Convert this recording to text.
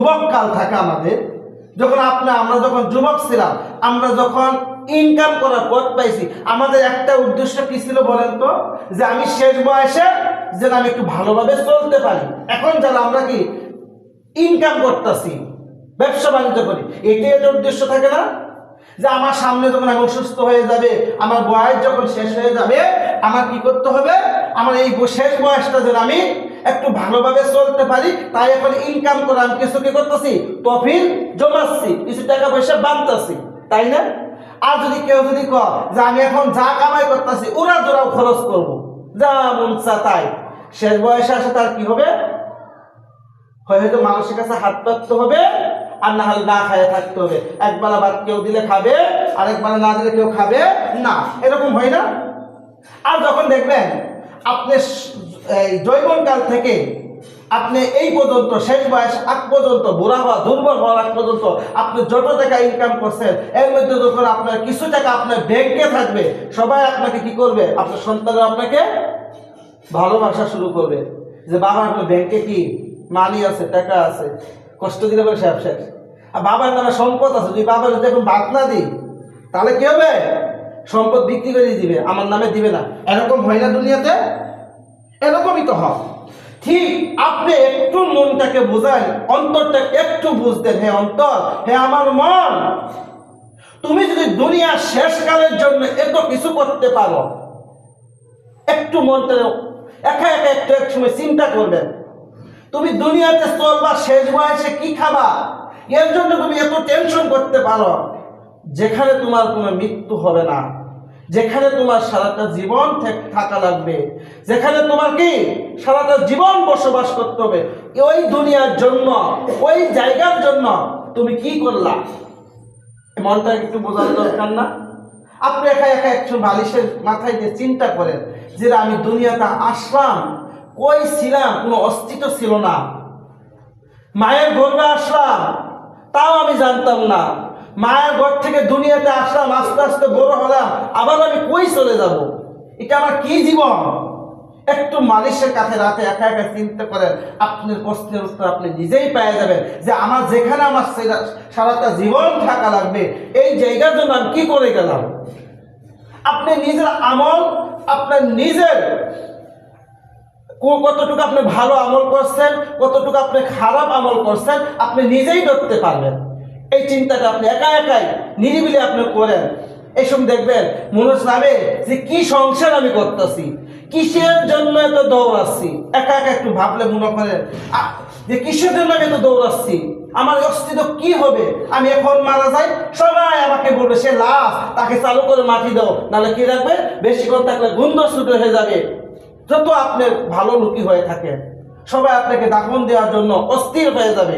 যুবককাল থাকে আমাদের, যখন আমরা যখন যুবক ছিলাম, আমরা যখন ইনকাম করার পথ পাইছি, আমাদের একটা উদ্দেশ্য কি ছিল বলেন তো? যে আমি শেষ বয়সে যেন আমি একটু ভালোভাবে চলতে পারি। এখন যারা আমরা কি ইনকাম করতেছি, ব্যবসা বাণিজ্য করি, এটাই একটা উদ্দেশ্য থাকে না? যে আমার সামনে যখন আমি অসুস্থ হয়ে যাবে, আমার বয়স যখন শেষ হয়ে যাবে, আমার কি করতে হবে? আমার এই শেষ বয়সটা যেন আমি একটু ভালোভাবে চলতে পারি, তাই এখন ইনকাম করে আমি কিছু কি করতেছি? তহবিল জমাচ্ছি, কিছু টাকা পয়সা বাঁধতেছি, তাই না? আর যদি কেউ যদি কয় যে আমি এখন যা কামাই করতেছি ওরা দোরাও খরচ করব, যা মন চা তাই, শেষ বয়সে আসে তার কি হবে? হয়তো মানুষের কাছে হাত পাততে হবে, আর না হলে না খায় থাকতে হবে। একবেলা ভাত কেউ দিলে খাবে, আর একবেলা না দিলে কেউ খাবে না, এরকম হয় না? আর যখন দেখবেন আপনি যৌবনকাল থেকে আপনি এই পর্যন্ত শেষ বয়স আগ পর্যন্ত, বুড়া হওয়া দুর্বল হওয়ার আগ পর্যন্ত আপনি যত টাকা ইনকাম করছেন, এর মধ্যে যখন আপনার কিছু টাকা আপনার ব্যাংকে থাকবে, সবাই আপনাকে কি করবে? আপনার সন্তানরা আপনাকে ভালোবাসা শুরু করবে, যে বাবা আপনার ব্যাংকে কি মানি আছে, টাকা আছে, কষ্ট দিলে বলে শেষ শেষ। আর বাবার নামে সম্পদ আছে, যদি বাবার যদি এখন বাদ না দিই তাহলে কি হবে? সম্পদ বিক্রি করে দিবে, আমার নামে দিবে না। এরকম হয় না দুনিয়াতে? এরকমই তো হয়। ঠিক আপনি একটু মনটাকে বোঝান, অন্তরটা একটু বুঝতেন, হে অন্তর, হে আমার মন, তুমি যদি দুনিয়ার শেষকালের জন্য এত কিছু করতে পারো, একটু মনটা একা একা একটু এক সময় চিন্তা করবেন, তুমি দুনিয়াতে চলবা, শেষ বয়সে কি খাবা, এর জন্য তুমি এত টেনশন করতে পারো, যেখানে তোমার কোনো মৃত্যু হবে না, যেখানে তোমার সারাটা জীবন থাকা লাগবে, যেখানে তোমার কি সারাটা জীবন বসবাস করতে হবে, ওই দুনিয়ার জন্য, ওই জায়গার জন্য তুমি কি করলা? মনটা একটু বোঝার দরকার না? আপনি একা একা একটু বালিশের মাথায় দিয়ে চিন্তা করেন যে আমি দুনিয়াতে আসলাম, কই ছিলাম? কোনো অস্তিত্ব ছিল না। মায়ের গর্ভে আসলাম, তাও আমি জানতাম না। মায়ের ঘর থেকে দুনিয়াতে আসলাম, আস্তে আস্তে বড় হলাম, আবার আমি কই চলে যাব? এটা আমার কি জীবন? একটু মালিশের কাছে রাতে একা একা চিন্তা করেন, আপনার প্রশ্নের উত্তর আপনি নিজেই পেয়ে যাবেন যে আমার যেখানে আমার সারাটা জীবন থাকা লাগবে, এই জায়গার জন্য আমি কি করে গেলাম? আপনি নিজের আমল, আপনার নিজের কতটুকু আপনি ভালো আমল করছেন, কতটুকু আপনি খারাপ আমল করছেন, আপনি নিজেই ধরতে পারবেন। এই চিন্তাটা আপনি একা একাই নিরিবিলি আপনি করেন, এইসব দেখবেন মনে হবে যে কি সংসার আমি করতেছি, কিসের জন্য এত দৌড়াচ্ছি। একা একা একটু ভাবলে মনে করেন যে কিসের জন্য আমি এত দৌড়াচ্ছি, আমার অস্তিত্ব কি হবে? আমি এখন মারা যাই, সবাই আমাকে বলবে সে লাশ, তাকে চালু করে মাটি দাও, নাহলে কি রাখবে? বেশিক্ষণ থাকলে গন্ধ ছুটে হয়ে যাবে। যত আপনার ভালো লোকই হয়ে থাকে, সবাই আপনাকে দাফন দেওয়ার জন্য অস্থির হয়ে যাবে।